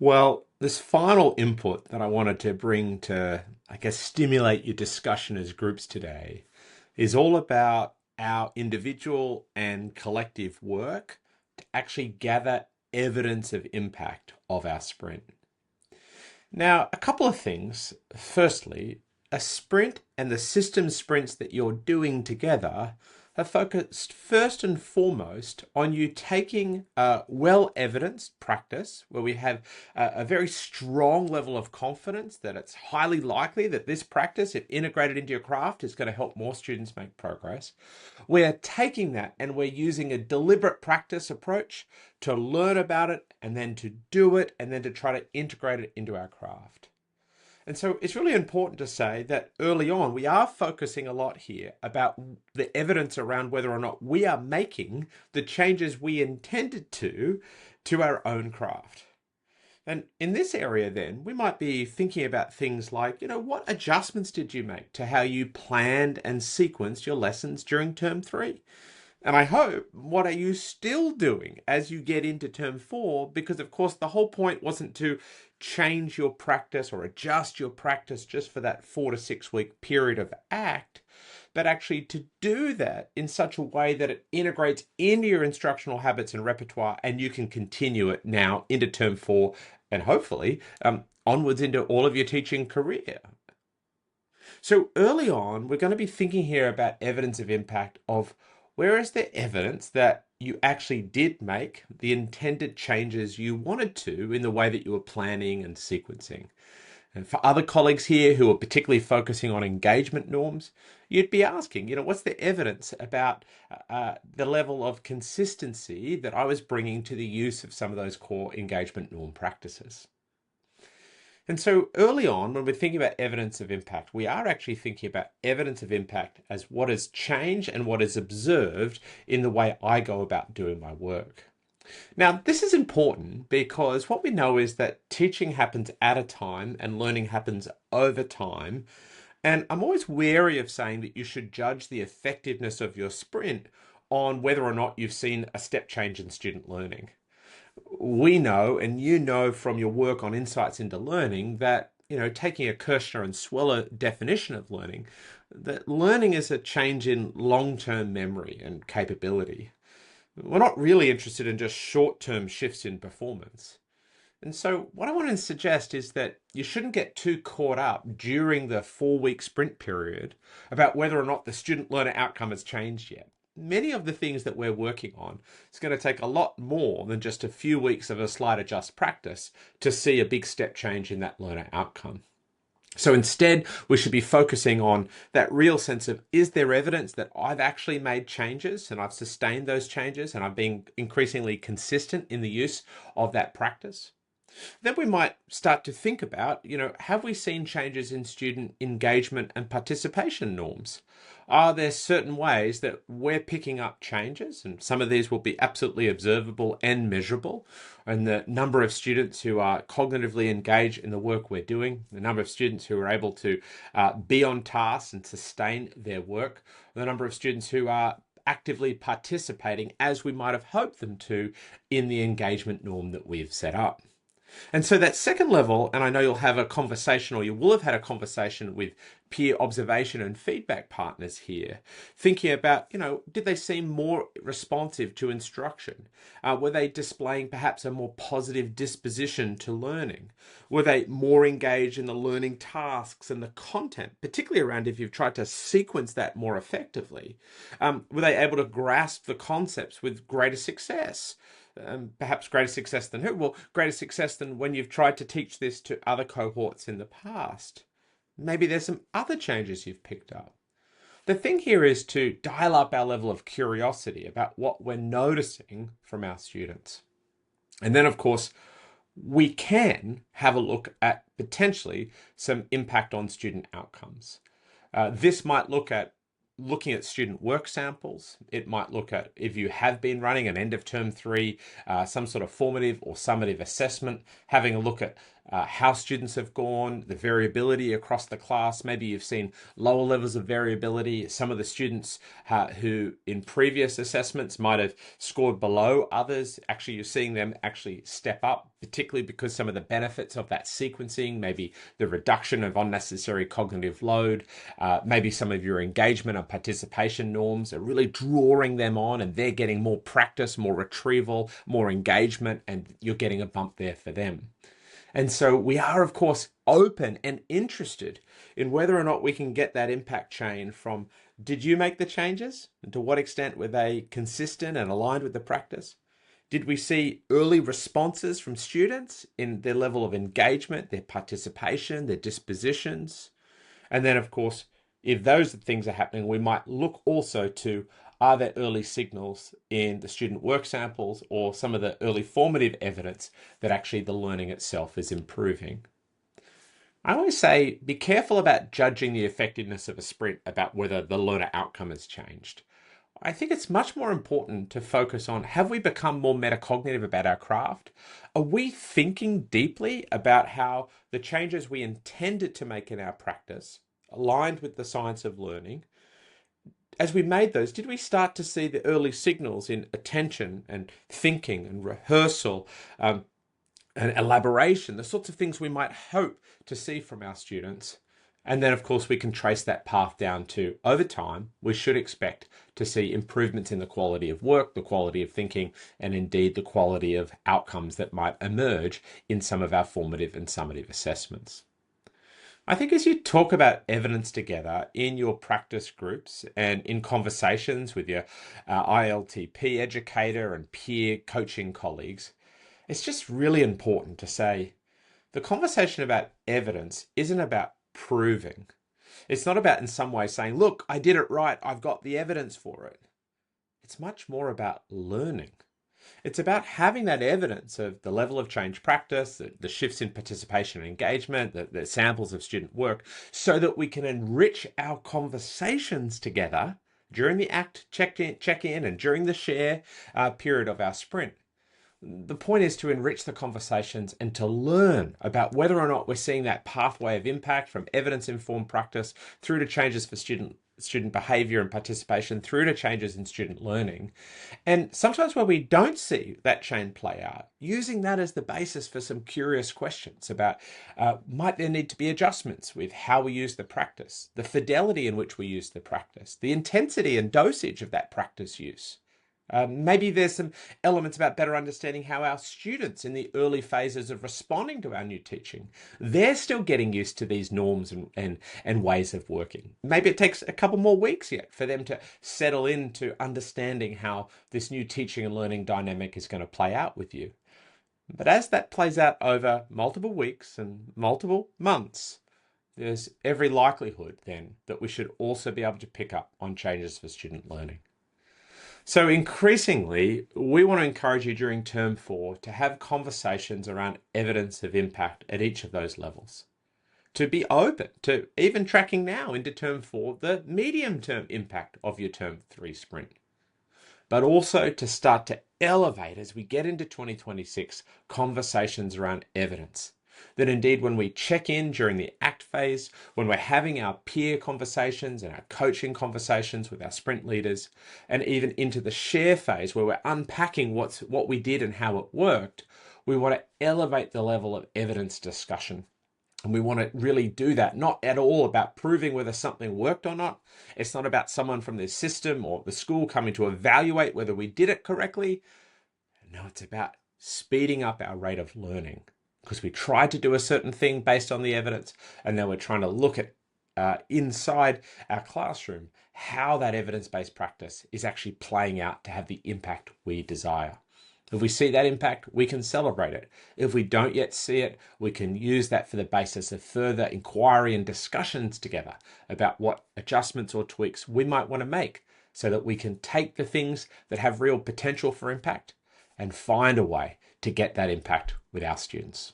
Well, this final input that I wanted to bring to, I guess, stimulate your discussion as groups today is all about our individual and collective work to actually gather evidence of impact of our sprint. Now, a couple of things. Firstly, a sprint and the system sprints that you're doing together are focused first and foremost on you taking a well evidenced practice where we have a very strong level of confidence that it's highly likely that this practice, if integrated into your craft, is going to help more students make progress. We're taking that and we're using a deliberate practice approach to learn about it and then to do it and then to try to integrate it into our craft. And so it's really important to say that early on, we are focusing a lot here about the evidence around whether or not we are making the changes we intended to our own craft. And in this area, then, we might be thinking about things like, what adjustments did you make to how you planned and sequenced your lessons during term three? And I hope, what are you still doing as you get into term four? Because, of course, the whole point wasn't to change your practice or adjust your practice just for that 4 to 6 week period of ACT, but actually to do that in such a way that it integrates into your instructional habits and repertoire, and you can continue it now into term four and hopefully onwards into all of your teaching career. So early on, we're going to be thinking here about evidence of impact of where is there evidence that you actually did make the intended changes you wanted to in the way that you were planning and sequencing. And for other colleagues here who are particularly focusing on engagement norms, you'd be asking, what's the evidence about the level of consistency that I was bringing to the use of some of those core engagement norm practices? And so early on, when we're thinking about evidence of impact, we are actually thinking about evidence of impact as what has changed and what is observed in the way I go about doing my work. Now, this is important because what we know is that teaching happens at a time and learning happens over time. And I'm always wary of saying that you should judge the effectiveness of your sprint on whether or not you've seen a step change in student learning. We know, and you know from your work on insights into learning, that taking a Kirshner and Sweller definition of learning, that learning is a change in long-term memory and capability. We're not really interested in just short-term shifts in performance. And so what I want to suggest is that you shouldn't get too caught up during the 4 week sprint period about whether or not the student learner outcome has changed yet. Many of the things that we're working on, it's going to take a lot more than just a few weeks of a slight adjust practice to see a big step change in that learner outcome. So instead, we should be focusing on that real sense of, is there evidence that I've actually made changes and I've sustained those changes and I've been increasingly consistent in the use of that practice? Then we might start to think about, have we seen changes in student engagement and participation norms? Are there certain ways that we're picking up changes? And some of these will be absolutely observable and measurable. And the number of students who are cognitively engaged in the work we're doing, the number of students who are able to be on task and sustain their work, the number of students who are actively participating as we might have hoped them to in the engagement norm that we've set up. And so that second level, and I know you'll have a conversation or you will have had a conversation with peer observation and feedback partners here, thinking about, did they seem more responsive to instruction? Were they displaying perhaps a more positive disposition to learning? Were they more engaged in the learning tasks and the content, particularly around if you've tried to sequence that more effectively? Were they able to grasp the concepts with greater success? Perhaps greater success than who? Well, greater success than when you've tried to teach this to other cohorts in the past. Maybe there's some other changes you've picked up. The thing here is to dial up our level of curiosity about what we're noticing from our students. And then, of course, we can have a look at potentially some impact on student outcomes. This might look at looking at student work samples. It might look at, if you have been running an end of term three, some sort of formative or summative assessment, having a look at how students have gone, the variability across the class. Maybe you've seen lower levels of variability. Some of the students who in previous assessments might have scored below others, actually you're seeing them actually step up, particularly because some of the benefits of that sequencing, maybe the reduction of unnecessary cognitive load, maybe some of your engagement and participation norms are really drawing them on, and they're getting more practice, more retrieval, more engagement, and you're getting a bump there for them. And so we are, of course, open and interested in whether or not we can get that impact chain from, did you make the changes? And to what extent were they consistent and aligned with the practice? Did we see early responses from students in their level of engagement, their participation, their dispositions? And then, of course, if those things are happening, we might look also to, are there early signals in the student work samples or some of the early formative evidence that actually the learning itself is improving? I always say, be careful about judging the effectiveness of a sprint about whether the learner outcome has changed. I think it's much more important to focus on, have we become more metacognitive about our craft? Are we thinking deeply about how the changes we intended to make in our practice aligned with the science of learning? As we made those, did we start to see the early signals in attention and thinking and rehearsal, and elaboration, the sorts of things we might hope to see from our students? And then, of course, we can trace that path down to, over time, we should expect to see improvements in the quality of work, the quality of thinking, and indeed the quality of outcomes that might emerge in some of our formative and summative assessments. I think as you talk about evidence together in your practice groups and in conversations with your ILTP educator and peer coaching colleagues, it's just really important to say the conversation about evidence isn't about proving. It's not about in some way saying, look, I did it right, I've got the evidence for it. It's much more about learning. It's about having that evidence of the level of change practice, the shifts in participation and engagement, the samples of student work, so that we can enrich our conversations together during the ACT check-in and during the share period of our sprint. The point is to enrich the conversations and to learn about whether or not we're seeing that pathway of impact from evidence-informed practice through to changes for student behavior and participation, through to changes in student learning. And sometimes where we don't see that chain play out, using that as the basis for some curious questions about, might there need to be adjustments with how we use the practice, the fidelity in which we use the practice, the intensity and dosage of that practice use? Maybe there's some elements about better understanding how our students in the early phases of responding to our new teaching, they're still getting used to these norms and ways of working. Maybe it takes a couple more weeks yet for them to settle into understanding how this new teaching and learning dynamic is going to play out with you. But as that plays out over multiple weeks and multiple months, there's every likelihood then that we should also be able to pick up on changes for student learning. So increasingly, we want to encourage you during term 4 to have conversations around evidence of impact at each of those levels. To be open to even tracking now into term 4, the medium term impact of your term 3 sprint. But also to start to elevate as we get into 2026 conversations around evidence. That indeed when we check in during the ACT phase, when we're having our peer conversations and our coaching conversations with our sprint leaders, and even into the share phase where we're unpacking what we did and how it worked, we want to elevate the level of evidence discussion. And we want to really do that, not at all about proving whether something worked or not. It's not about someone from the system or the school coming to evaluate whether we did it correctly. No, it's about speeding up our rate of learning. Because we tried to do a certain thing based on the evidence, and now we're trying to look at inside our classroom how that evidence-based practice is actually playing out to have the impact we desire. If we see that impact, we can celebrate it. If we don't yet see it, we can use that for the basis of further inquiry and discussions together about what adjustments or tweaks we might want to make so that we can take the things that have real potential for impact and find a way to get that impact with our students.